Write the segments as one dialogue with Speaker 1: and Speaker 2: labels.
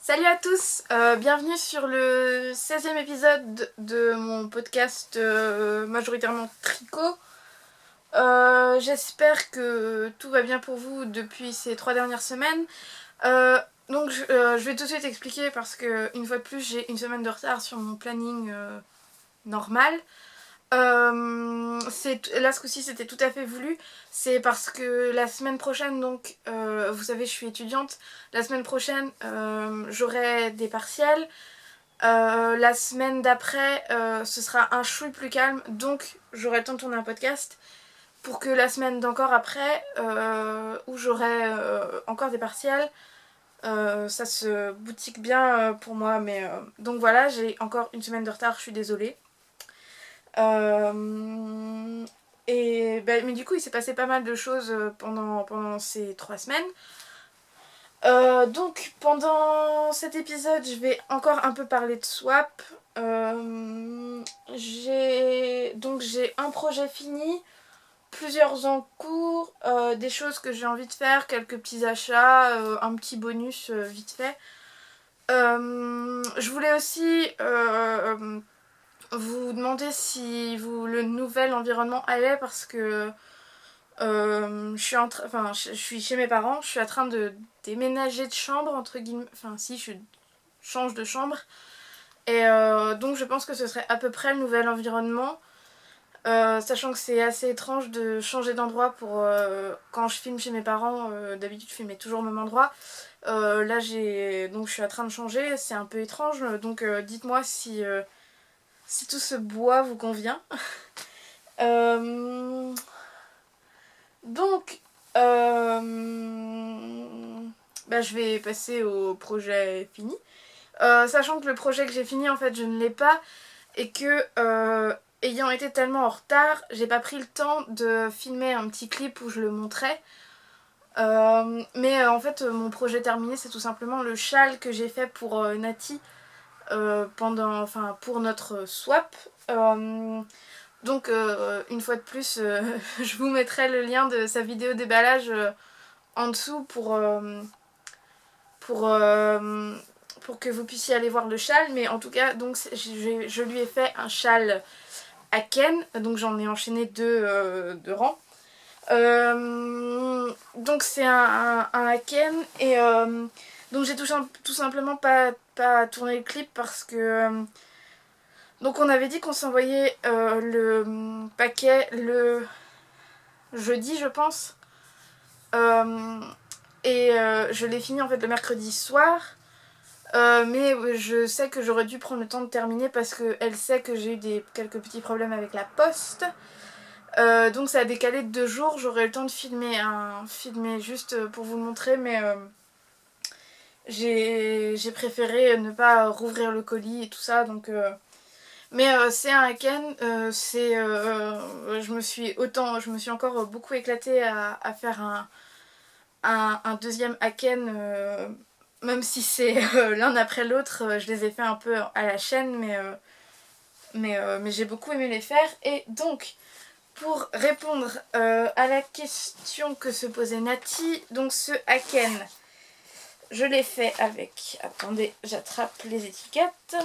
Speaker 1: Salut à tous, bienvenue sur le 16e épisode de mon podcast majoritairement tricot. J'espère que tout va bien pour vous depuis ces 3 dernières semaines. Je vais tout de suite expliquer parce que une fois de plus j'ai une semaine de retard sur mon planning normal. Là ce coup-ci c'était tout à fait voulu. C'est parce que la semaine prochaine, donc vous savez je suis étudiante, la semaine prochaine j'aurai des partiels. La semaine d'après ce sera un chouille plus calme, donc j'aurai le temps de tourner un podcast pour que la semaine d'encore après où j'aurai encore des partiels, ça se boutique bien pour moi. Donc voilà, j'ai encore une semaine de retard, je suis désolée. Mais du coup il s'est passé pas mal de choses pendant ces 3 semaines. Donc pendant cet épisode je vais encore un peu parler de swap. J'ai un projet fini, plusieurs en cours, des choses que j'ai envie de faire, quelques petits achats, un petit bonus vite fait. Je voulais aussi vous demander si le nouvel environnement allait parce que je suis chez mes parents, je suis en train de déménager de chambre entre guillemets, je change de chambre et donc je pense que ce serait à peu près le nouvel environnement, sachant que c'est assez étrange de changer d'endroit pour quand je filme chez mes parents, d'habitude je filmais toujours au même endroit. Là donc je suis en train de changer, c'est un peu étrange, donc dites-moi si tout ce bois vous convient. Donc, je vais passer au projet fini. Sachant que le projet que j'ai fini, en fait, je ne l'ai pas. Et que, ayant été tellement en retard, j'ai pas pris le temps de filmer un petit clip où je le montrais. En fait, mon projet terminé, c'est tout simplement le châle que j'ai fait pour Nati pour notre swap. Une fois de plus, je vous mettrai le lien de sa vidéo déballage en dessous pour que vous puissiez aller voir le châle. Mais en tout cas, donc, je lui ai fait un châle à Ken, donc j'en ai enchaîné deux de rang. Donc c'est un à Ken et donc j'ai tout simplement pas tourné le clip parce que donc on avait dit qu'on s'envoyait le paquet le jeudi je pense, je l'ai fini en fait le mercredi soir, mais je sais que j'aurais dû prendre le temps de terminer parce qu'elle sait que j'ai eu quelques petits problèmes avec la poste. Donc ça a décalé de 2 jours, j'aurai le temps de filmer juste pour vous le montrer, mais j'ai préféré ne pas rouvrir le colis et tout ça, donc c'est un Ken, je me suis encore beaucoup éclatée à faire un deuxième Haken, même si c'est l'un après l'autre, je les ai fait un peu à la chaîne, mais j'ai beaucoup aimé les faire. Et donc pour répondre à la question que se posait Nati, donc ce Haken, je l'ai fait avec, attendez, j'attrape les étiquettes.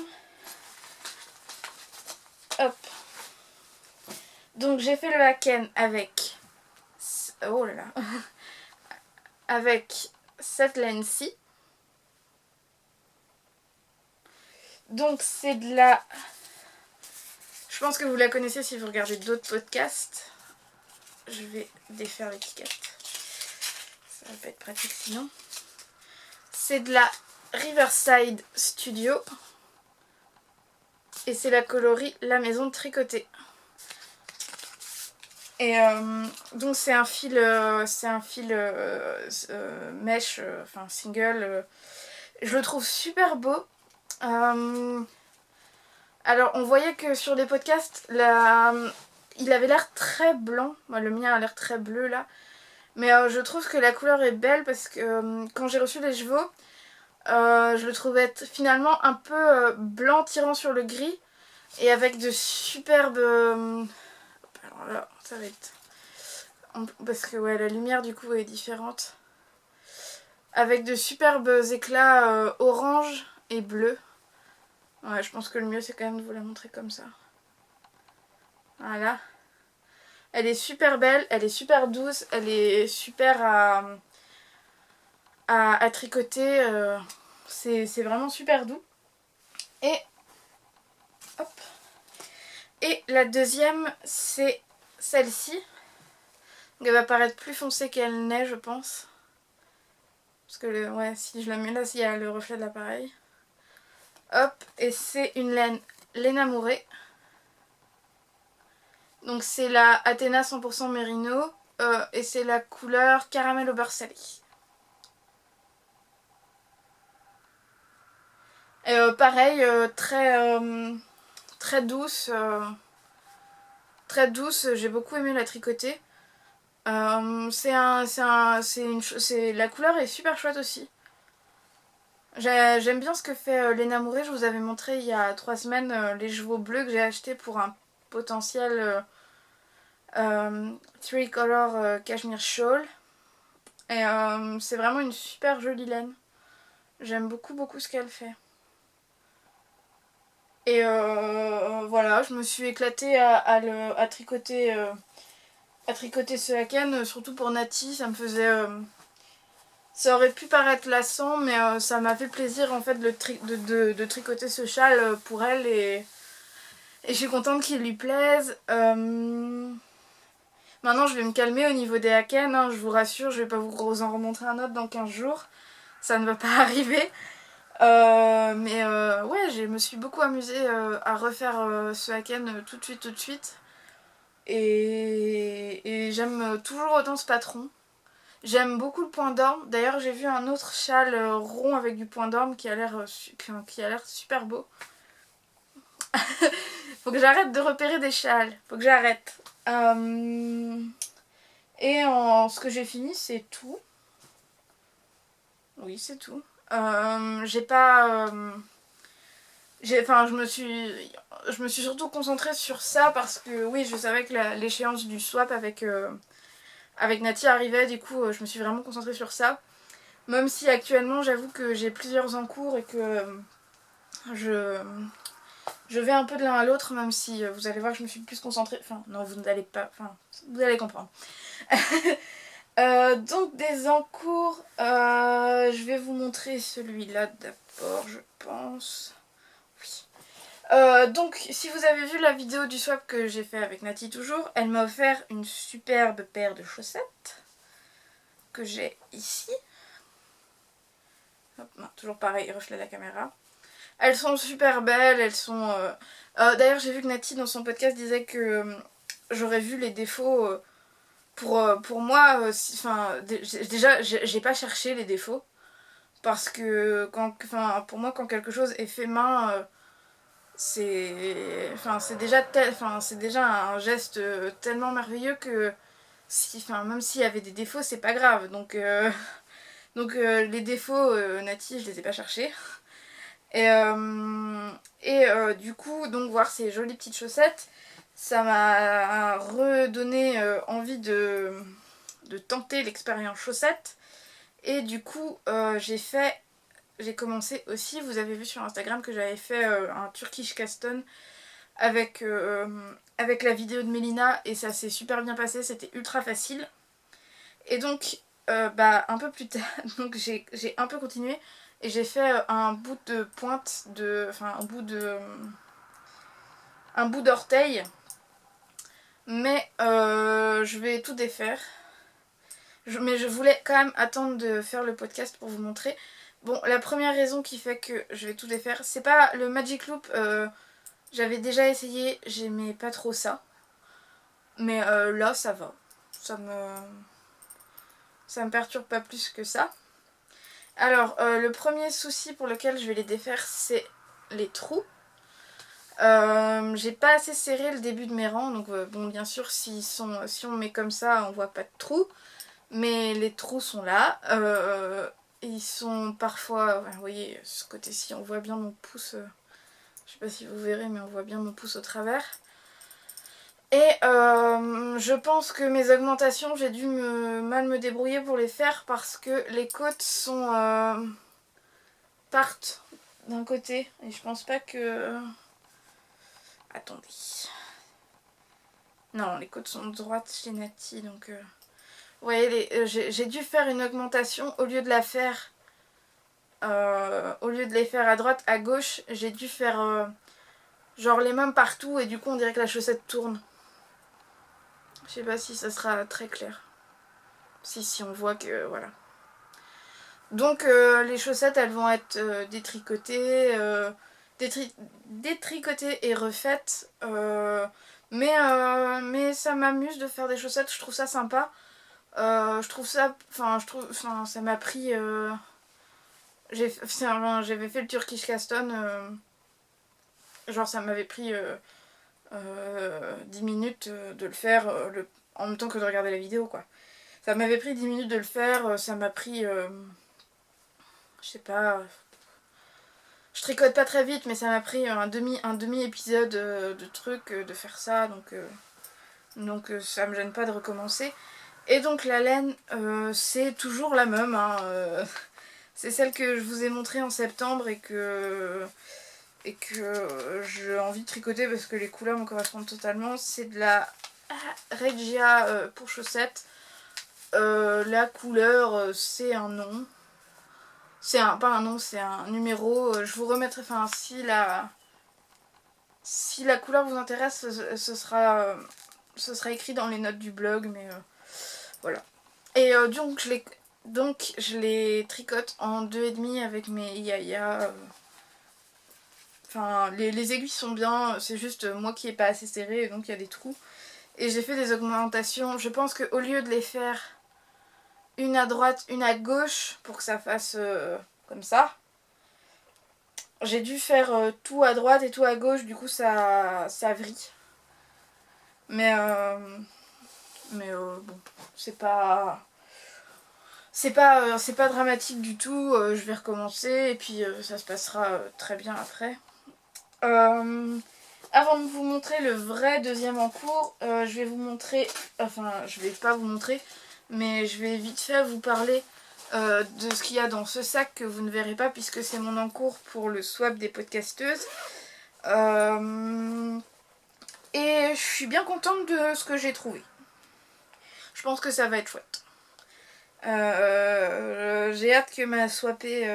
Speaker 1: Hop. Donc j'ai fait le Haken avec, oh là là, avec cette laine-ci. Donc c'est de la, je pense que vous la connaissez si vous regardez d'autres podcasts. Je vais défaire l'étiquette, ça va pas être pratique sinon. C'est de la Riverside Studio et c'est la coloris La Maison de Tricoter. Et donc c'est un fil mèche, single. Je le trouve super beau. Alors on voyait que sur les podcasts, il avait l'air très blanc. Moi, le mien a l'air très bleu là. Mais je trouve que la couleur est belle parce que quand j'ai reçu les chevaux, je le trouvais finalement un peu blanc tirant sur le gris et avec de superbes... alors là, ça va être... Parce que ouais, la lumière du coup est différente. avec de superbes éclats orange et bleu. Ouais, je pense que le mieux c'est quand même de vous la montrer comme ça. Voilà. Elle est super belle, elle est super douce, elle est super à tricoter. C'est vraiment super doux. Et hop. Et la deuxième, c'est celle-ci. Donc elle va paraître plus foncée qu'elle n'est, je pense. Parce que ouais, si je la mets là, il y a le reflet de l'appareil. Hop, et c'est une laine Lénamouret. Donc c'est la Athéna 100% Mérino. Et c'est la couleur caramel au beurre salé. Et pareil, très douce. Très douce, j'ai beaucoup aimé la tricoter. La couleur est super chouette aussi. J'aime bien ce que fait Lénamouret. Je vous avais montré il y a 3 semaines les chevaux bleus que j'ai achetés pour un potentiel 3-color cashmere shawl. Et c'est vraiment une super jolie laine. J'aime beaucoup ce qu'elle fait. Et voilà, je me suis éclatée à tricoter ce haken, surtout pour Nati. Ça me faisait... ça aurait pu paraître lassant, mais ça m'a fait plaisir en fait de tricoter ce châle pour elle. Et je suis contente qu'il lui plaise. Maintenant, je vais me calmer au niveau des haken, hein, je vous rassure, je vais pas vous en remontrer un autre dans 15 jours. Ça ne va pas arriver. Mais ouais, je me suis beaucoup amusée à refaire ce haken tout de suite. Et j'aime toujours autant ce patron. J'aime beaucoup le point d'orme. D'ailleurs, j'ai vu un autre châle rond avec du point d'orme qui a l'air super beau. Faut que j'arrête de repérer des châles. Faut que j'arrête. Et ce que j'ai fini, c'est tout. Oui, c'est tout. J'ai pas... je me suis surtout concentrée sur ça parce que oui, je savais que l'échéance du swap avec Nati arrivait, du coup je me suis vraiment concentrée sur ça. Même si actuellement j'avoue que j'ai plusieurs en cours et que je vais un peu de l'un à l'autre, même si vous allez voir que je me suis plus concentrée. Enfin, non, vous n'allez pas. Enfin, vous allez comprendre. Donc des encours, je vais vous montrer celui-là d'abord, je pense. Oui. Donc si vous avez vu la vidéo du swap que j'ai fait avec Nati toujours, elle m'a offert une superbe paire de chaussettes que j'ai ici. Hop, non, toujours pareil, reflet de la caméra. Elles sont super belles, elles sont... D'ailleurs j'ai vu que Nati dans son podcast disait que j'aurais vu les défauts... pour moi, déjà, j'ai pas cherché les défauts. Parce que pour moi, quand quelque chose est fait main, c'est déjà un geste tellement merveilleux que même s'il y avait des défauts, c'est pas grave. Donc, les défauts, Nati, je les ai pas cherchés. Du coup, donc voir ces jolies petites chaussettes, ça m'a redonné envie de tenter l'expérience chaussette. Et du coup, j'ai commencé aussi, vous avez vu sur Instagram que j'avais fait un Turkish Caston avec la vidéo de Mélina et ça s'est super bien passé, c'était ultra facile. Et donc, un peu plus tard, donc j'ai un peu continué et j'ai fait un bout de pointe, un bout d'orteil. Mais je vais tout défaire. Mais je voulais quand même attendre de faire le podcast pour vous montrer. Bon, la première raison qui fait que je vais tout défaire, c'est pas le Magic Loop. J'avais déjà essayé, j'aimais pas trop ça. Mais là, ça va. Ça me perturbe pas plus que ça. Alors, le premier souci pour lequel je vais les défaire, c'est les trous. J'ai pas assez serré le début de mes rangs, donc bon, bien sûr, si on met comme ça, on voit pas de trous. Mais les trous sont là. Ils sont parfois... vous voyez, ce côté-ci, on voit bien mon pouce. Je sais pas si vous verrez, mais on voit bien mon pouce au travers. Et je pense que mes augmentations, j'ai dû mal me débrouiller pour les faire parce que les côtes sont partent d'un côté et je pense pas que... Attendez. Non, les côtes sont droites chez Nati, donc... Vous voyez, j'ai dû faire une augmentation au lieu de la faire... au lieu de les faire à droite, à gauche, j'ai dû faire genre les mêmes partout et du coup on dirait que la chaussette tourne. Je sais pas si ça sera très clair. Si on voit que... voilà. Donc les chaussettes elles vont être détricotées, détricotées et refaites. Mais ça m'amuse de faire des chaussettes, je trouve ça sympa. Je trouve ça... Enfin, ça m'a pris... j'avais fait le Turkish Caston. Genre ça m'avait pris 10 minutes de le faire en même temps que de regarder la vidéo quoi. Ça m'avait pris 10 minutes de le faire, ça m'a pris... je sais pas... Je tricote pas très vite mais ça m'a pris un demi épisode de trucs de faire ça donc ça me gêne pas de recommencer. Et donc la laine c'est toujours la même hein, c'est celle que je vous ai montrée en septembre et que j'ai envie de tricoter parce que les couleurs me correspondent totalement. C'est de la Regia pour chaussettes. La couleur c'est un nom. C'est pas un nom, c'est un numéro. Je vous remettrai, enfin si la couleur vous intéresse, ce sera écrit dans les notes du blog, mais voilà. Et donc je les tricote en 2,5 avec mes Yaya. Enfin, les aiguilles sont bien, c'est juste moi qui est pas assez serré et donc il y a des trous. Et j'ai fait des augmentations, je pense qu'au lieu de les faire une à droite, une à gauche pour que ça fasse comme ça, j'ai dû faire tout à droite et tout à gauche, du coup ça vrille. Mais bon, c'est pas dramatique du tout, je vais recommencer et puis ça se passera très bien après. Avant de vous montrer le vrai deuxième en cours, je vais vous montrer, enfin je vais pas vous montrer, mais je vais vite fait vous parler de ce qu'il y a dans ce sac que vous ne verrez pas puisque c'est mon encours pour le swap des podcasteuses. Et je suis bien contente de ce que j'ai trouvé. Je pense que ça va être chouette. J'ai hâte que ma swapée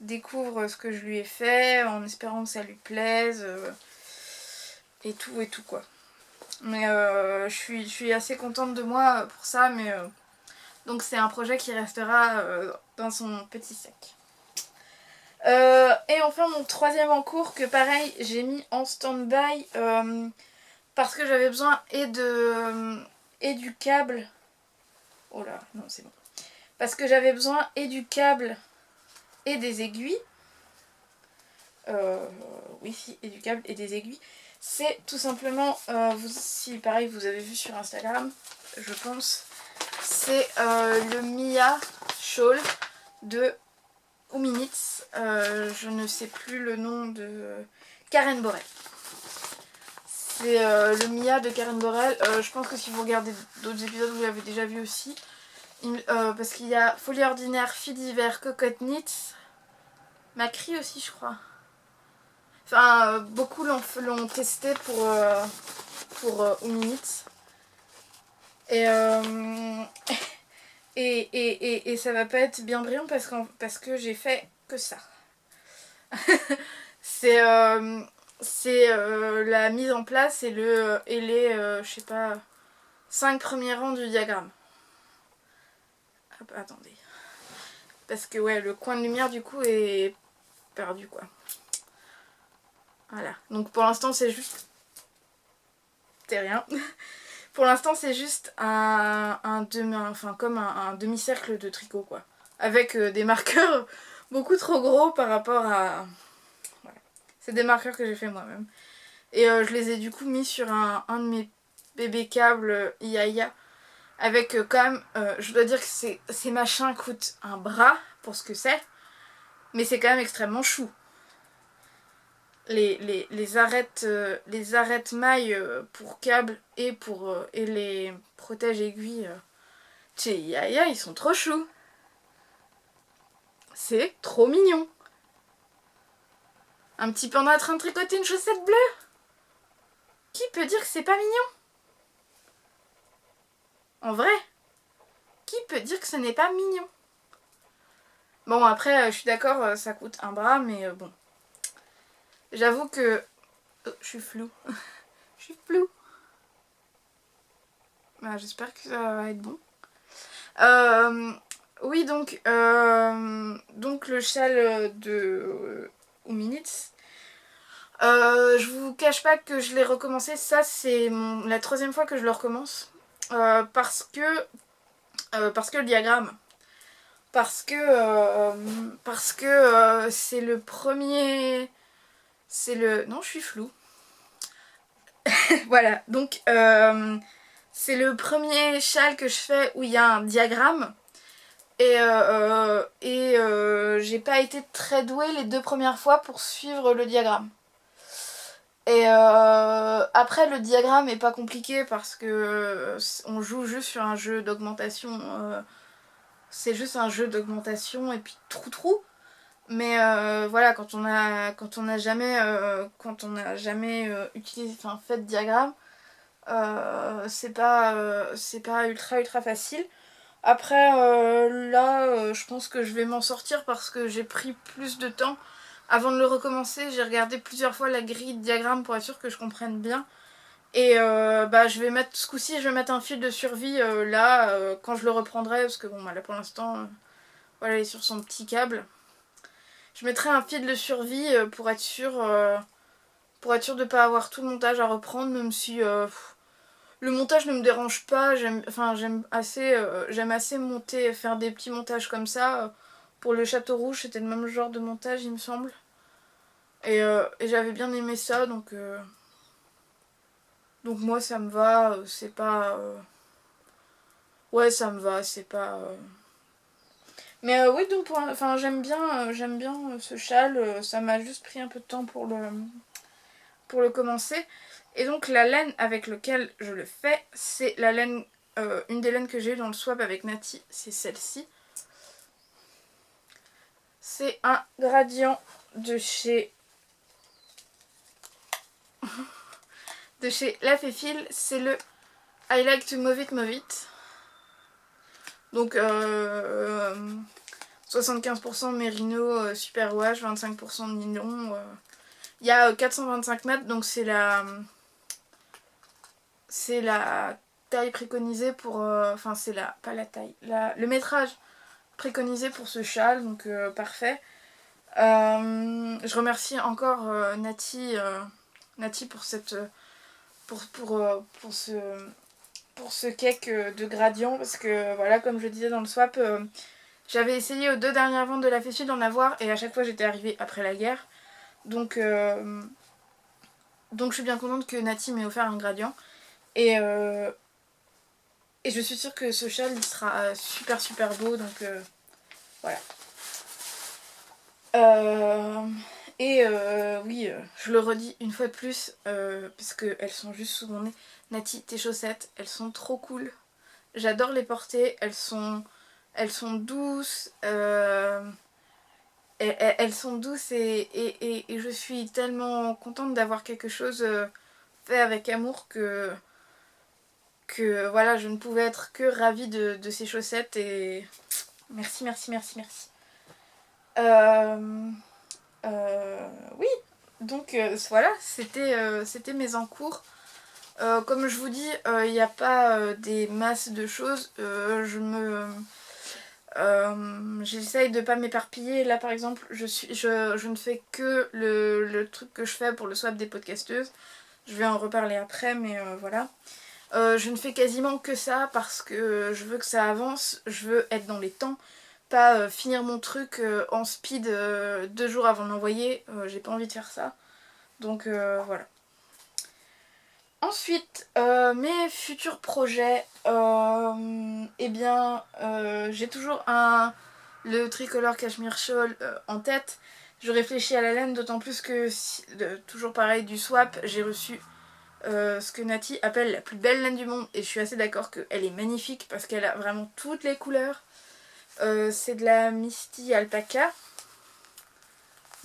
Speaker 1: découvre ce que je lui ai fait en espérant que ça lui plaise et tout quoi. Mais je suis assez contente de moi pour ça, mais donc c'est un projet qui restera dans son petit sac. Et enfin mon troisième en cours que pareil j'ai mis en stand-by parce que j'avais besoin et du câble. Oh là, non c'est bon. Parce que j'avais besoin et du câble et des aiguilles. Oui, si, et du câble et des aiguilles. C'est tout simplement, si pareil vous avez vu sur Instagram, je pense, c'est le Mia Shawl de Ouminitz. Je ne sais plus le nom de Karen Borel. C'est le Mia de Karen Borel. Je pense que si vous regardez d'autres épisodes, vous l'avez déjà vu aussi. Parce qu'il y a Folie Ordinaire, Fille d'hiver, Cocotte Knits, Macri aussi je crois. Enfin, beaucoup l'ont testé pour Ouminitz. Et ça va pas être bien brillant parce que j'ai fait que ça. C'est la mise en place et les je sais pas 5 premiers rangs du diagramme. Hop, attendez. Parce que ouais, le coin de lumière du coup est perdu quoi. Voilà. Donc pour l'instant c'est juste... C'est rien. Pour l'instant c'est juste un demi-cercle de tricot quoi. Avec des marqueurs beaucoup trop gros par rapport à... Voilà. C'est des marqueurs que j'ai fait moi-même. Et je les ai du coup mis sur un de mes bébés câbles Yaya. Avec quand même, je dois dire que ces machins coûtent un bras pour ce que c'est. Mais c'est quand même extrêmement chou. les arêtes mailles pour câbles et et les protèges aiguilles. Chez Yaya, ils sont trop choux. C'est trop mignon. Un petit panda en train de tricoter une chaussette bleue. Qui peut dire que c'est pas mignon? En vrai, qui peut dire que ce n'est pas mignon? Bon, après, je suis d'accord, ça coûte un bras, mais bon. J'avoue que... Oh, je suis floue. Je suis floue. Bah, j'espère que ça va être bon. Oui, donc le châle de Minutes. Je vous cache pas que je l'ai recommencé. Ça, c'est la 3e fois que je le recommence. Parce que le diagramme. Parce que c'est le premier... Non, je suis floue. Voilà, donc c'est le premier châle que je fais où il y a un diagramme. Et j'ai pas été très douée les 2 premières fois pour suivre le diagramme. Et après, le diagramme est pas compliqué parce que on joue juste sur un jeu d'augmentation. C'est juste un jeu d'augmentation et puis trou. Mais voilà, quand on a jamais utilisé, enfin fait de diagramme, c'est pas ultra facile. Après là, je pense que je vais m'en sortir parce que j'ai pris plus de temps. Avant de le recommencer, j'ai regardé plusieurs fois la grille de diagramme pour être sûre que je comprenne bien. Et je vais mettre, ce coup-ci, je vais mettre un fil de survie là, quand je le reprendrai, parce que bon, là pour l'instant, voilà, il est sur son petit câble. Je mettrai un fil de survie pour être sûre de pas avoir tout le montage à reprendre, même si le montage ne me dérange pas. J'aime assez monter, faire des petits montages comme ça. Pour le Château Rouge, c'était le même genre de montage, il me semble. Et j'avais bien aimé ça, donc moi ça me va, c'est pas... Ouais, ça me va, c'est pas... Mais oui, donc j'aime bien ce châle, ça m'a juste pris un peu de temps pour le commencer. Et donc la laine avec laquelle je le fais, c'est la laine, une des laines que j'ai eu dans le swap avec Nati, c'est celle-ci. C'est un gradient de chez La Féfile, c'est le I Like to Move It. Donc 75% mérino, super wash, 25% de nylon. Il y a 425 mètres, donc c'est la taille préconisée pour... Enfin, c'est pas la taille, le métrage préconisé pour ce châle, donc parfait. Je remercie encore Nati pour cette... pour ce cake de gradient, parce que voilà, comme je disais dans le swap, j'avais essayé aux 2 dernières ventes de la Féfile d'en avoir, et à chaque fois j'étais arrivée après la guerre. Donc je suis bien contente que Nati m'ait offert un gradient. Et je suis sûre que ce châle il sera super beau, donc voilà. Oui, je le redis une fois de plus, parce qu'elles sont juste sous mon nez. Nati, tes chaussettes, elles sont trop cool. J'adore les porter, elles sont douces. Elles sont douces et je suis tellement contente d'avoir quelque chose fait avec amour que voilà, je ne pouvais être que ravie de ces chaussettes et merci. Oui, donc voilà, c'était mes encours. Comme je vous dis, il n'y a pas des masses de choses. J'essaye de pas m'éparpiller. Là par exemple, je ne fais que le truc que je fais pour le swap des podcasteuses. Je vais en reparler après, mais voilà. Je ne fais quasiment que ça parce que je veux que ça avance, je veux être dans les temps, pas finir mon truc en speed 2 jours avant de l'envoyer, j'ai pas envie de faire ça. Donc voilà. Ensuite, mes futurs projets, eh bien, j'ai toujours le tricolore cashmere shawl en tête. Je réfléchis à la laine, d'autant plus que, toujours pareil, du swap, j'ai reçu ce que Nati appelle la plus belle laine du monde. Et je suis assez d'accord qu'elle est magnifique parce qu'elle a vraiment toutes les couleurs. C'est de la Misty Alpaca.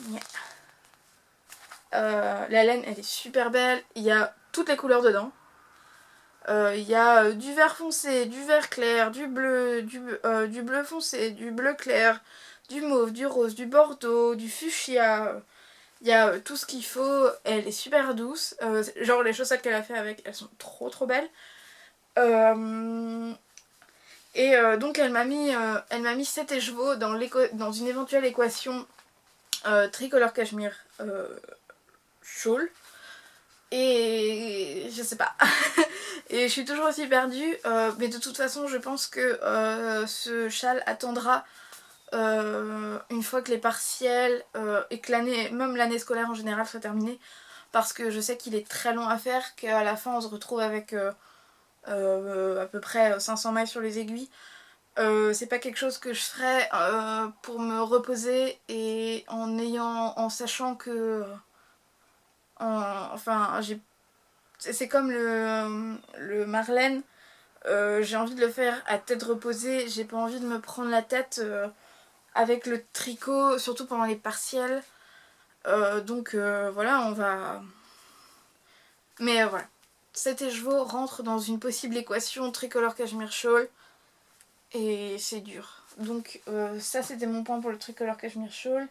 Speaker 1: Yeah. La laine, elle est super belle. Il y a toutes les couleurs dedans. Il y a du vert foncé, du vert clair, du bleu foncé, du bleu clair, du mauve, du rose, du bordeaux, du fuchsia. Il y a tout ce qu'il faut. Elle est super douce. Genre les chaussettes qu'elle a fait avec, elles sont trop trop belles. Donc elle m'a mis 7 écheveaux dans une éventuelle équation tricolore cachemire shawl. Et je sais pas. Et je suis toujours aussi perdue. Mais de toute façon, je pense que ce châle attendra une fois que les partiels et que même l'année scolaire en général soit terminée. Parce que je sais qu'il est très long à faire, qu'à la fin on se retrouve avec à peu près 500 mailles sur les aiguilles. C'est pas quelque chose que je ferais pour me reposer et en sachant que enfin c'est comme le Marlène, j'ai envie de le faire à tête reposée, j'ai pas envie de me prendre la tête avec le tricot, surtout pendant les partiels. Donc voilà, on va... Mais voilà, cet écheveau rentre dans une possible équation tricolore cashmere shawl et c'est dur. Donc ça c'était mon point pour le tricolore cashmere shawl.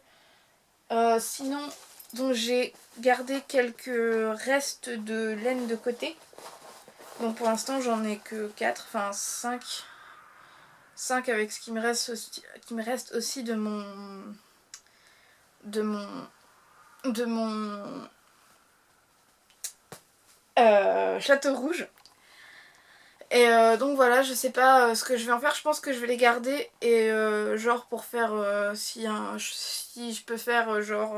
Speaker 1: Sinon, donc j'ai gardé quelques restes de laine de côté. Donc pour l'instant j'en ai que 4, enfin 5. 5 avec ce qui me reste aussi de mon château rouge. Et donc voilà, je sais pas ce que je vais en faire. Je pense que je vais les garder et genre pour faire si je peux faire genre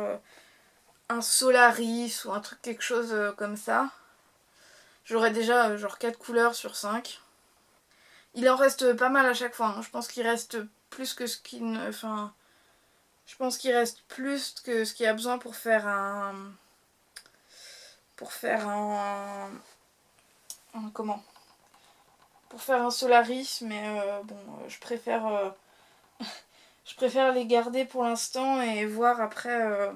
Speaker 1: un Solaris ou un truc quelque chose comme ça. J'aurai déjà genre 4 couleurs sur 5. Il en reste pas mal à chaque fois, hein. Je pense qu'il reste plus que ce qu'il ne... Enfin... Je pense qu'il reste plus que ce qu'il y a besoin pour faire un... Comment? Pour faire un Solaris, mais bon, je préfère les garder pour l'instant et voir après...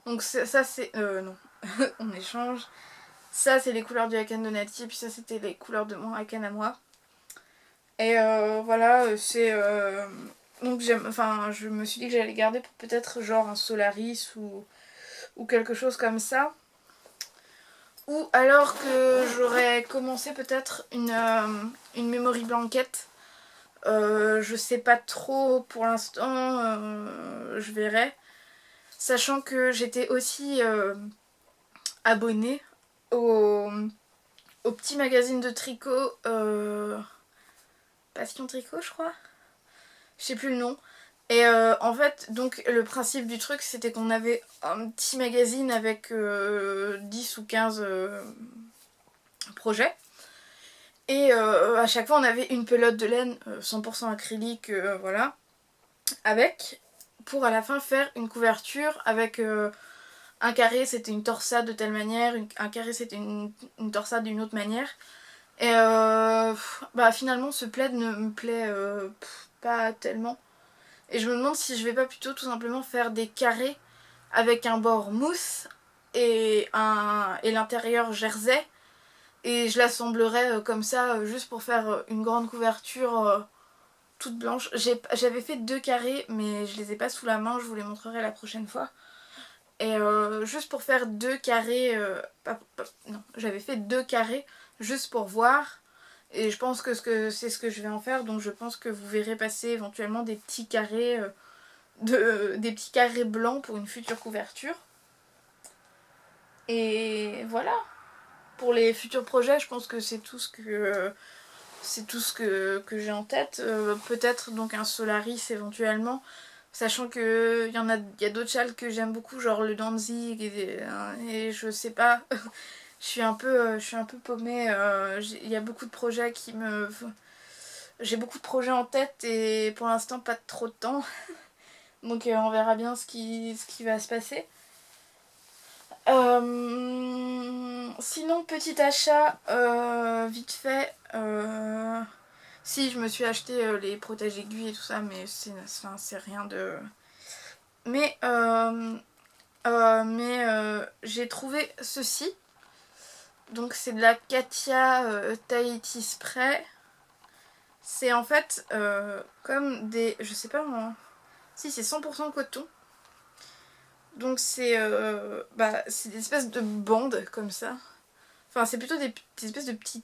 Speaker 1: Donc ça c'est... non, on échange. Ça c'est les couleurs du Haken de Nati, puis ça c'était les couleurs de mon Haken à moi. Et voilà, c'est... Donc je me suis dit que j'allais garder pour peut-être genre un Solaris ou quelque chose comme ça. Ou alors que j'aurais commencé peut-être une memory blanket. Je sais pas trop pour l'instant, je verrai. Sachant que j'étais aussi abonnée au petit magazine de tricot Passion Tricot je crois. Je sais plus le nom. Et en fait, donc le principe du truc c'était qu'on avait un petit magazine avec 10 ou 15 projets. Et à chaque fois on avait une pelote de laine 100% acrylique, voilà, avec, pour à la fin faire une couverture avec un carré c'était une torsade de telle manière, un carré c'était une torsade d'une autre manière. Et bah finalement ce plaid ne me plaît pas tellement. Et je me demande si je vais pas plutôt tout simplement faire des carrés avec un bord mousse et l'intérieur jersey. Et je l'assemblerai comme ça juste pour faire une grande couverture toute blanche. J'avais fait 2 carrés mais je les ai pas sous la main, je vous les montrerai la prochaine fois. Et juste pour faire 2 carrés, non, j'avais fait 2 carrés juste pour voir. Et je pense que c'est ce que je vais en faire, donc je pense que vous verrez passer éventuellement des petits carrés, des petits carrés blancs pour une future couverture. Et voilà. Pour les futurs projets, je pense que c'est tout ce que j'ai en tête. Peut-être donc un Solaris éventuellement. Sachant que il y a d'autres châles que j'aime beaucoup, genre le Danzig et je sais pas. je suis un peu paumée. Il y a beaucoup de projets j'ai beaucoup de projets en tête et pour l'instant pas trop de temps. Donc on verra bien ce qui va se passer. Sinon, petit achat vite fait. Si, je me suis acheté les protèges aiguilles et tout ça, mais c'est rien de... Mais j'ai trouvé ceci. Donc c'est de la Katia Tahiti Spray. C'est en fait comme des... Je sais pas moi... Si, c'est 100% coton. Donc c'est des espèces de bandes comme ça. Enfin, c'est plutôt des espèces de petits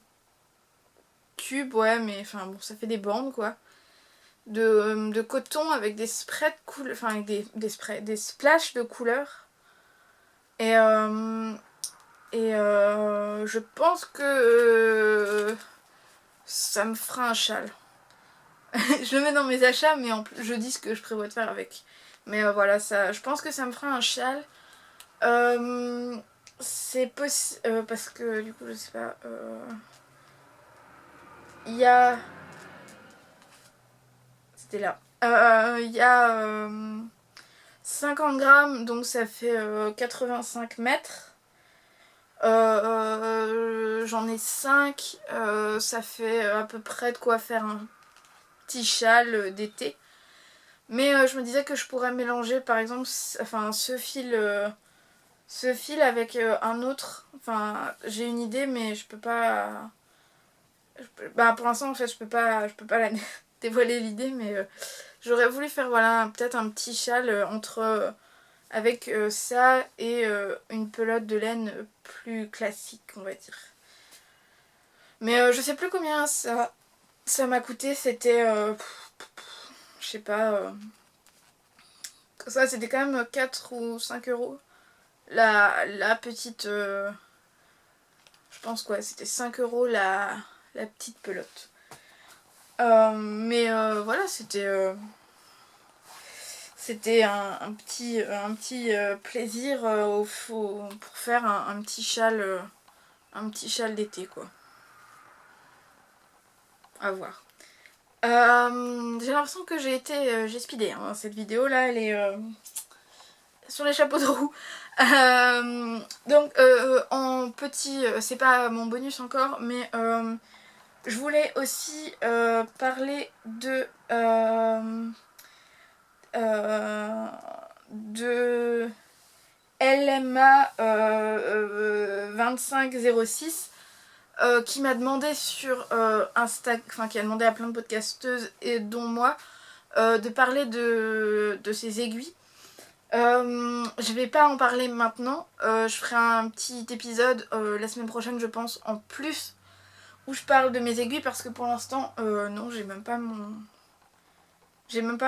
Speaker 1: tubes, ouais, mais enfin bon, ça fait des bandes quoi. De coton avec des sprays de couleur, enfin avec des sprays, des splashes de couleur. Et je pense que ça me fera un châle. Je le mets dans mes achats, mais en plus je dis ce que je prévois de faire avec. Mais voilà, ça, je pense que ça me fera un châle. C'est possible parce que du coup je sais pas. Il y a. C'était là. Il y a 50 grammes, donc ça fait 85 mètres. J'en ai 5, ça fait à peu près de quoi faire un petit châle d'été. Mais je me disais que je pourrais mélanger par exemple ce fil avec un autre. Enfin, j'ai une idée, mais je peux pas. Bah, pour l'instant, en fait, je peux pas la dévoiler l'idée, mais j'aurais voulu faire voilà peut-être un petit châle avec ça et une pelote de laine plus classique, on va dire. Mais je sais plus combien ça m'a coûté. C'était je sais pas, ça c'était quand même 4 ou 5 euros. La petite je pense quoi, c'était 5 euros la petite pelote. Mais voilà, c'était un petit plaisir pour faire un petit châle d'été quoi. À voir. J'ai l'impression que j'ai speedé hein. Cette vidéo là, elle est sur les chapeaux de roue. Donc en petit, c'est pas mon bonus encore, mais je voulais aussi parler de LMA 2506 qui m'a demandé sur Insta, enfin qui a demandé à plein de podcasteuses et dont moi de parler de ces aiguilles. Je vais pas en parler maintenant, je ferai un petit épisode la semaine prochaine je pense en plus où je parle de mes aiguilles parce que pour l'instant non j'ai même pas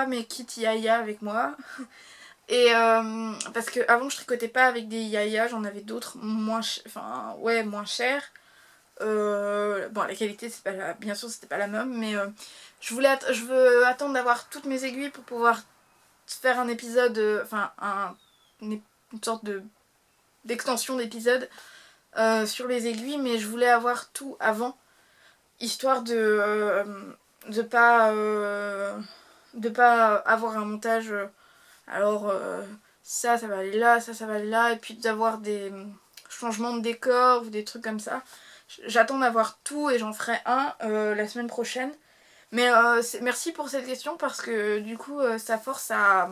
Speaker 1: mes kits Yaya avec moi. Et parce que avant je tricotais pas avec des Yaya, j'en avais d'autres moins chers. Bon la qualité c'est pas bien sûr c'était pas la même, mais je veux attendre d'avoir toutes mes aiguilles pour pouvoir faire un épisode, une sorte d'extension d'épisode sur les aiguilles, mais je voulais avoir tout avant, histoire de pas avoir un montage alors ça va aller là, ça va aller là, et puis d'avoir des changements de décor ou des trucs comme ça. J'attends d'avoir tout et j'en ferai un la semaine prochaine. Mais merci pour cette question parce que du coup ça force à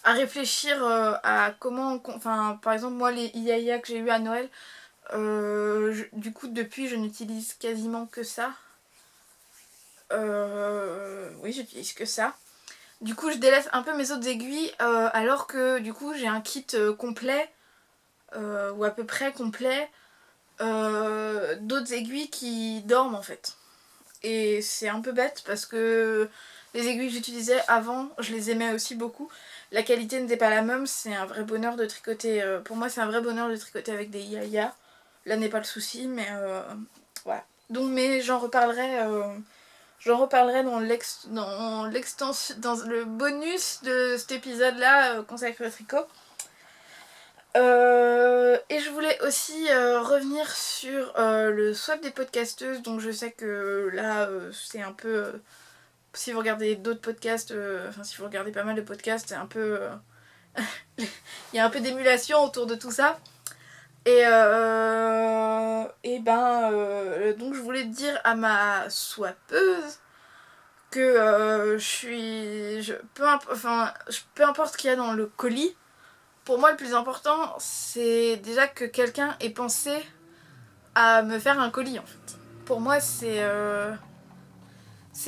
Speaker 1: réfléchir à comment... Enfin par exemple moi les Yaya que j'ai eu à Noël, du coup depuis je n'utilise quasiment que ça. Oui j'utilise que ça. Du coup je délaisse un peu mes autres aiguilles alors que du coup j'ai un kit complet ou à peu près complet d'autres aiguilles qui dorment en fait. Et c'est un peu bête parce que les aiguilles que j'utilisais avant, je les aimais aussi beaucoup. La qualité n'était pas la même, c'est un vrai bonheur de tricoter. Pour moi c'est un vrai bonheur de tricoter avec des Yaya. Là n'est pas le souci, mais voilà. Donc mais j'en reparlerai dans l'extension, dans le bonus de cet épisode là consacré au tricot. Et je voulais aussi revenir sur le swap des podcasteuses. Donc je sais que là c'est un peu si vous regardez d'autres podcasts, enfin si vous regardez pas mal de podcasts, c'est un peu... il y a un peu d'émulation autour de tout ça. Et donc je voulais dire à ma swappeuse que peu importe ce qu'il y a dans le colis, pour moi le plus important c'est déjà que quelqu'un ait pensé à me faire un colis en fait. Pour moi c'est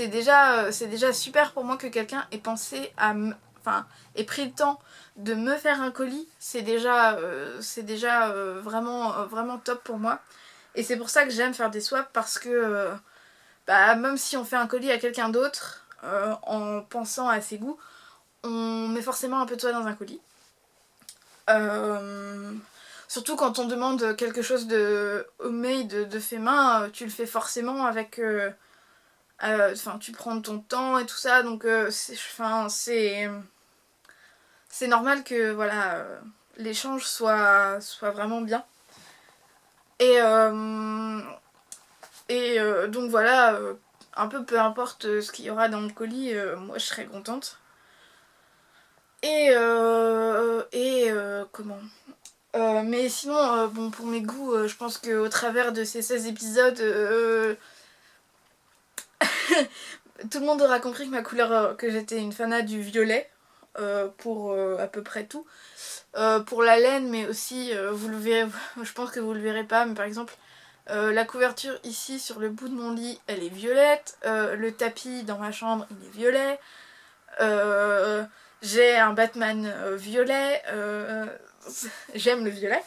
Speaker 1: déjà super pour moi que quelqu'un ait pensé ait pris le temps de me faire un colis. C'est déjà vraiment top pour moi. Et c'est pour ça que j'aime faire des swaps parce que même si on fait un colis à quelqu'un d'autre, en pensant à ses goûts, on met forcément un peu de soi dans un colis. Surtout quand on demande quelque chose de homemade, de fait main, tu le fais forcément avec... tu prends ton temps et tout ça, donc c'est normal que voilà, l'échange soit vraiment bien. Donc voilà, un peu peu importe ce qu'il y aura dans le colis, moi je serai contente. Comment mais sinon, bon, pour mes goûts, je pense qu'au travers de ces 16 épisodes, tout le monde aura compris que ma couleur, que j'étais une fanat du violet, pour à peu près tout. Pour la laine, mais aussi, vous le verrez, je pense que vous le verrez pas, mais par exemple, la couverture ici sur le bout de mon lit, elle est violette. Le tapis dans ma chambre, il est violet. J'ai un Batman violet. J'aime le violet.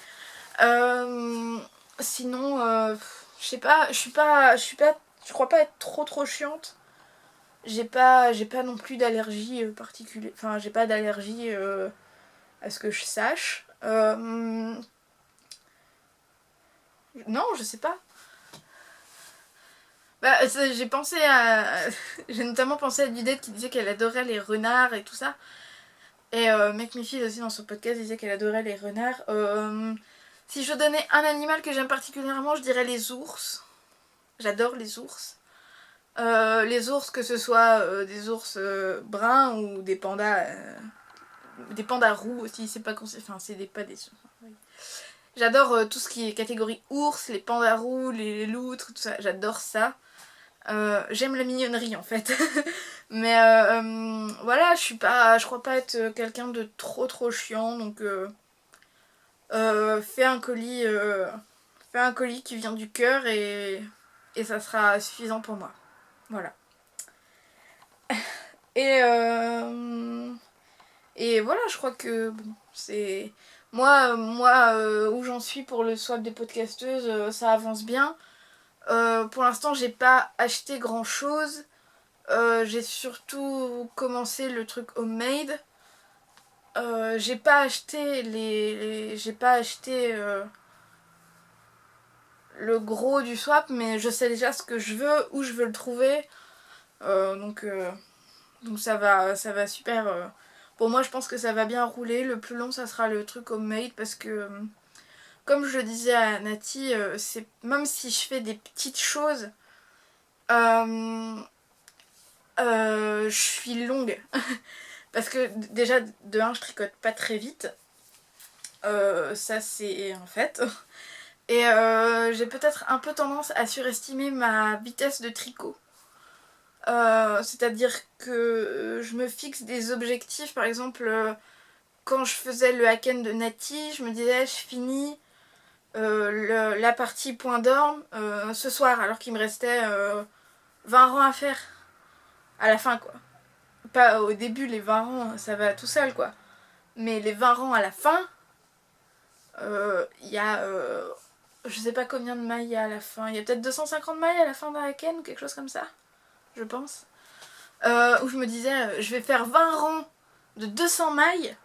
Speaker 1: Sinon, je sais pas, je crois pas être trop chiante. J'ai pas non plus d'allergie particulière. Enfin, j'ai pas d'allergie à ce que je sache. Non, je sais pas. J'ai pensé à... J'ai notamment pensé à Dudette qui disait qu'elle adorait les renards et tout ça. Et Make Me Feel aussi dans son podcast disait qu'elle adorait les renards. Si je donnais un animal que j'aime particulièrement, je dirais les ours. J'adore les ours. Les ours, que ce soit des ours bruns ou des pandas roux aussi, c'est pas enfin c'est pas des... J'adore tout ce qui est catégorie ours, les pandas roux, les loutres, tout ça, j'adore ça. J'aime la mignonnerie en fait. Mais voilà, je crois pas être quelqu'un de trop chiant, donc fais un colis qui vient du cœur et ça sera suffisant pour moi. Voilà. Et voilà, je crois que bon, c'est... Moi où j'en suis pour le swap des podcasteuses, ça avance bien. Pour l'instant, j'ai pas acheté grand chose. J'ai surtout commencé le truc homemade. J'ai pas acheté le gros du swap, mais je sais déjà ce que je veux, où je veux le trouver. Donc ça va super. Pour moi, je pense que ça va bien rouler. Le plus long, ça sera le truc homemade parce que, comme je le disais à Nati, c'est même si je fais des petites choses, je suis longue. Parce que déjà, de 1, je tricote pas très vite. Ça, c'est un fait. Et j'ai peut-être un peu tendance à surestimer ma vitesse de tricot. C'est-à-dire que je me fixe des objectifs, par exemple, quand je faisais le hack-end de Nati, je me disais je finis la partie point d'orme ce soir, alors qu'il me restait 20 rangs à faire à la fin, quoi. Pas au début, les 20 rangs, ça va tout seul, quoi. Mais les 20 rangs à la fin, il y a... je sais pas combien de mailles il y a à la fin. Il y a peut-être 250 mailles à la fin d'un hack-end ou quelque chose comme ça, je pense. Où je me disais, je vais faire 20 rangs de 200 mailles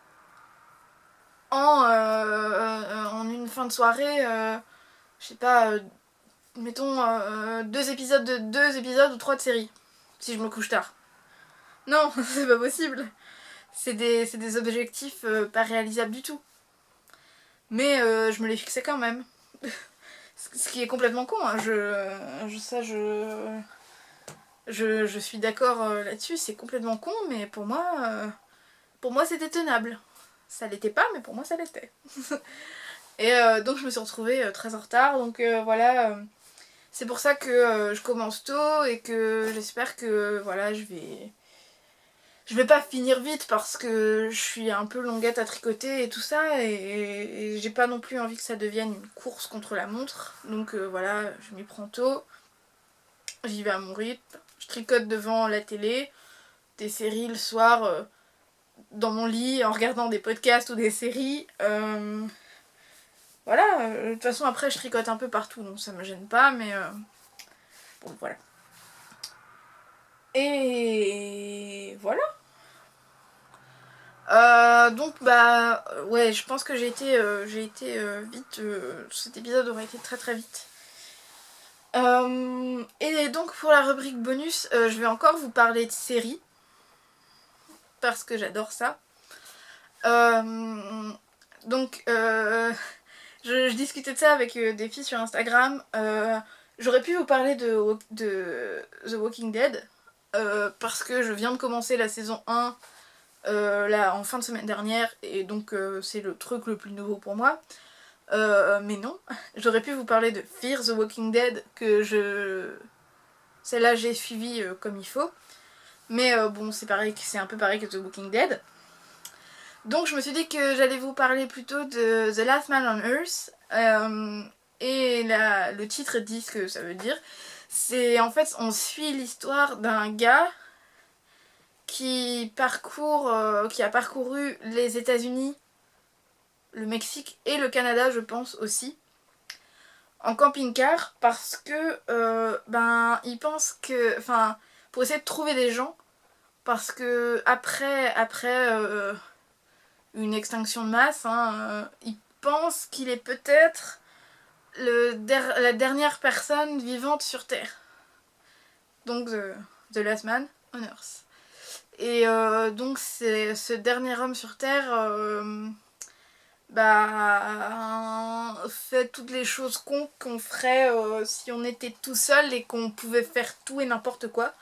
Speaker 1: en une fin de soirée, je sais pas, mettons 2 épisodes ou 3 de série, si je me couche tard. Non, c'est pas possible. C'est des objectifs pas réalisables du tout. Mais je me les fixais quand même. Ce qui est complètement con, hein. Je suis d'accord là-dessus, c'est complètement con, mais pour moi c'était tenable. Ça l'était pas, mais pour moi ça l'était. Et donc je me suis retrouvée très en retard, donc voilà. C'est pour ça que je commence tôt et que j'espère que voilà, je vais pas finir vite parce que je suis un peu longuette à tricoter et tout ça et j'ai pas non plus envie que ça devienne une course contre la montre. Donc voilà, je m'y prends tôt, j'y vais à mon rythme, je tricote devant la télé, des séries le soir dans mon lit en regardant des podcasts ou des séries. Voilà, de toute façon après je tricote un peu partout donc ça me gêne pas mais bon voilà. Et voilà. Donc bah ouais, je pense que j'ai été vite. Cet épisode aurait été très très vite. Et donc pour la rubrique bonus, je vais encore vous parler de séries parce que j'adore ça. Donc je discutais de ça avec des filles sur Instagram. J'aurais pu vous parler de The Walking Dead parce que je viens de commencer la saison 1 là en fin de semaine dernière et donc c'est le truc le plus nouveau pour moi. Mais non, j'aurais pu vous parler de Fear the Walking Dead celle-là j'ai suivi comme il faut. Mais bon, c'est pareil, c'est un peu pareil que The Walking Dead. Donc je me suis dit que j'allais vous parler plutôt de The Last Man on Earth. Et le titre dit ce que ça veut dire. C'est en fait, on suit l'histoire d'un gars qui a parcouru les États-Unis, le Mexique et le Canada, je pense aussi, en camping-car parce que il pense que, enfin, pour essayer de trouver des gens, parce que après une extinction de masse, il pense qu'il est peut-être la dernière personne vivante sur Terre. Donc the Last Man on Earth. Et donc c'est ce dernier homme sur Terre fait toutes les choses qu'on ferait si on était tout seul et qu'on pouvait faire tout et n'importe quoi.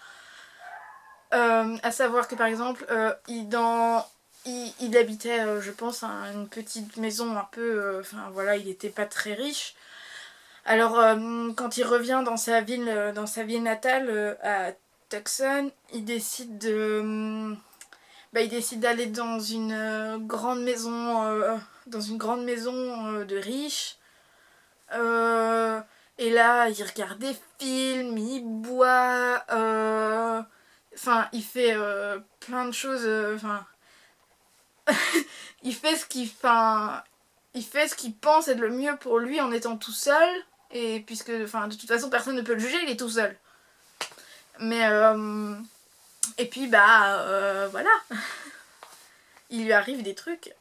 Speaker 1: À savoir que par exemple il habitait je pense une petite maison un peu voilà, il était pas très riche. Alors quand il revient dans sa ville natale à Tucson, il décide d'aller dans une grande maison de riches. Et là, il regarde des films, il boit, il fait plein de choses. Il fait il fait ce qu'il pense être le mieux pour lui en étant tout seul. Et puisque, de toute façon, personne ne peut le juger, il est tout seul. Mais et puis voilà, il lui arrive des trucs.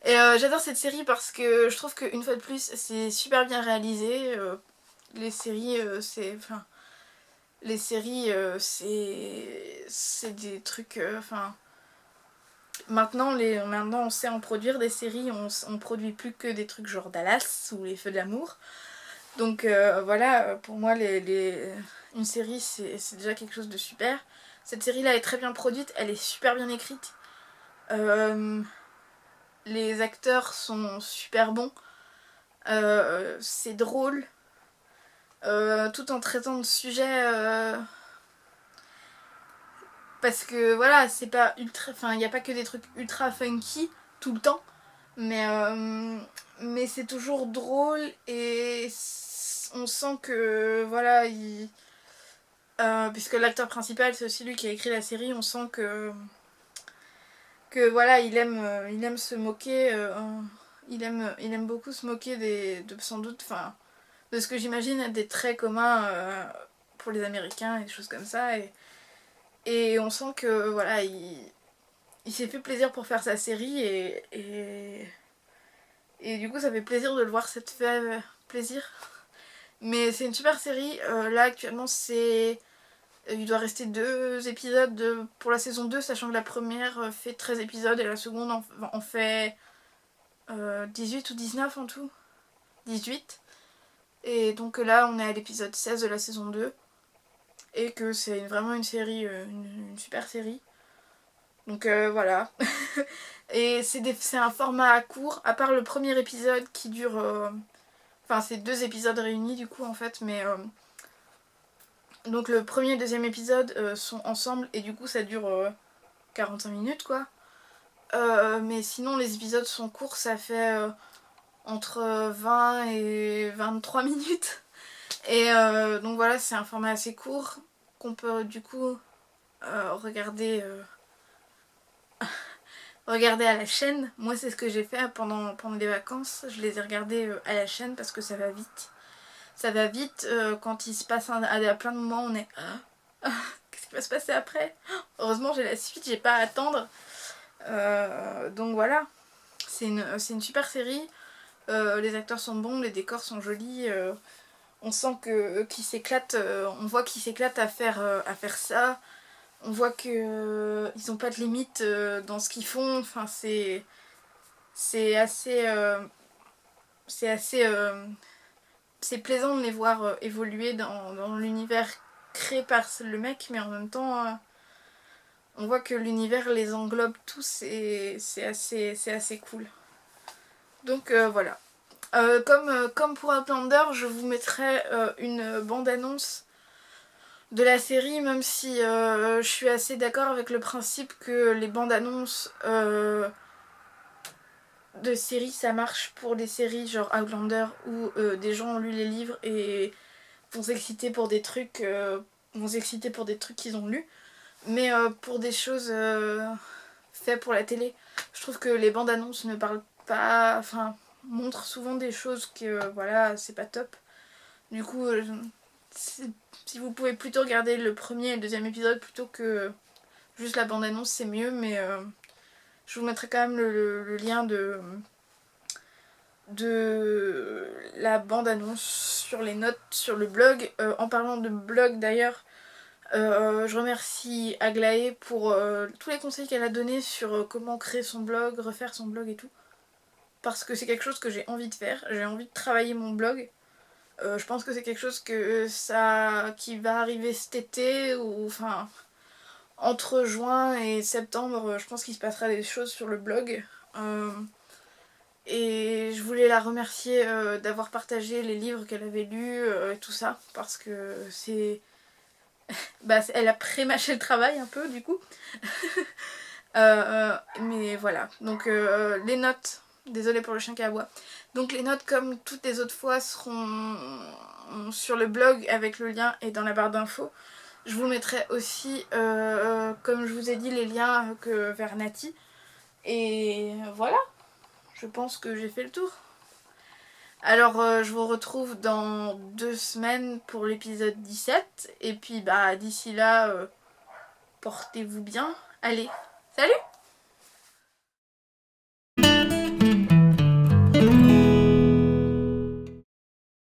Speaker 1: Et j'adore cette série parce que je trouve qu'une fois de plus, c'est super bien réalisé. Les séries, c'est des trucs. Maintenant, on sait en produire des séries, on produit plus que des trucs genre Dallas ou Les Feux de l'amour. Donc voilà, pour moi, une série, c'est déjà quelque chose de super. Cette série-là est très bien produite, elle est super bien écrite. Les acteurs sont super bons. C'est drôle. Tout en traitant de sujets... parce que voilà, c'est pas ultra... Enfin, il n'y a pas que des trucs ultra funky tout le temps. Mais c'est toujours drôle et on sent que voilà, puisque l'acteur principal c'est aussi lui qui a écrit la série, on sent que voilà, il aime se moquer, il aime beaucoup se moquer sans doute, de ce que j'imagine être des traits communs pour les Américains et des choses comme ça. Et on sent que voilà, il s'est fait plaisir pour faire sa série et du coup ça fait plaisir de le voir s'être fait plaisir. Mais c'est une super série. Là actuellement il doit rester 2 épisodes pour la saison 2, sachant que la première fait 13 épisodes et la seconde en fait 18 ou 19 en tout. 18. Et donc là on est à l'épisode 16 de la saison 2. et que c'est vraiment une série, une super série. Donc voilà. Et c'est un format court, à part le premier épisode qui dure... Enfin, c'est 2 épisodes réunis du coup en fait, mais... Donc le premier et le deuxième épisode sont ensemble et du coup ça dure 45 minutes quoi. Mais sinon les épisodes sont courts, ça fait entre 20 et 23 minutes. Et donc voilà, c'est un format assez court qu'on peut du coup regarder à la chaîne. Moi c'est ce que j'ai fait pendant les vacances, je les ai regardés à la chaîne parce que ça va vite. Ça va vite quand il se passe à plein de moments on est qu'est-ce qui va se passer après? Heureusement j'ai la suite, j'ai pas à attendre. Donc voilà, c'est une super série. Les acteurs sont bons, les décors sont jolis. On sent qu'ils s'éclatent, on voit qu'ils s'éclatent à faire ça. On voit qu'ils n'ont pas de limite dans ce qu'ils font. Enfin, c'est assez, c'est plaisant de les voir évoluer dans l'univers créé par le mec, mais en même temps, on voit que l'univers les englobe tous et c'est assez cool. Donc voilà. Comme pour Outlander, je vous mettrai une bande-annonce de la série, même si je suis assez d'accord avec le principe que les bandes annonces de séries ça marche pour des séries genre Outlander où des gens ont lu les livres et vont s'exciter pour des trucs qu'ils ont lus, mais pour des choses faites pour la télé, je trouve que les bandes annonces ne parlent pas, enfin montrent souvent des choses que voilà c'est pas top. Du coup si vous pouvez plutôt regarder le premier et le deuxième épisode plutôt que juste la bande-annonce, c'est mieux, mais je vous mettrai quand même le lien de la bande-annonce sur les notes sur le blog. En parlant de blog d'ailleurs, je remercie Aglaé pour tous les conseils qu'elle a donnés sur comment créer son blog, refaire son blog et tout. Parce que c'est quelque chose que j'ai envie de faire, j'ai envie de travailler mon blog. Je pense que c'est quelque chose qui va arriver cet été, ou enfin entre juin et septembre, je pense qu'il se passera des choses sur le blog. Et je voulais la remercier d'avoir partagé les livres qu'elle avait lus et tout ça, parce que c'est... elle a pré-mâché le travail un peu du coup. Mais voilà, donc les notes, désolée pour le chien qui aboie. Donc les notes, comme toutes les autres fois, seront sur le blog avec le lien et dans la barre d'infos. Je vous mettrai aussi, comme je vous ai dit, les liens vers Nati. Et voilà, je pense que j'ai fait le tour. Alors je vous retrouve dans 2 semaines pour l'épisode 17. Et puis d'ici là, portez-vous bien. Allez, salut!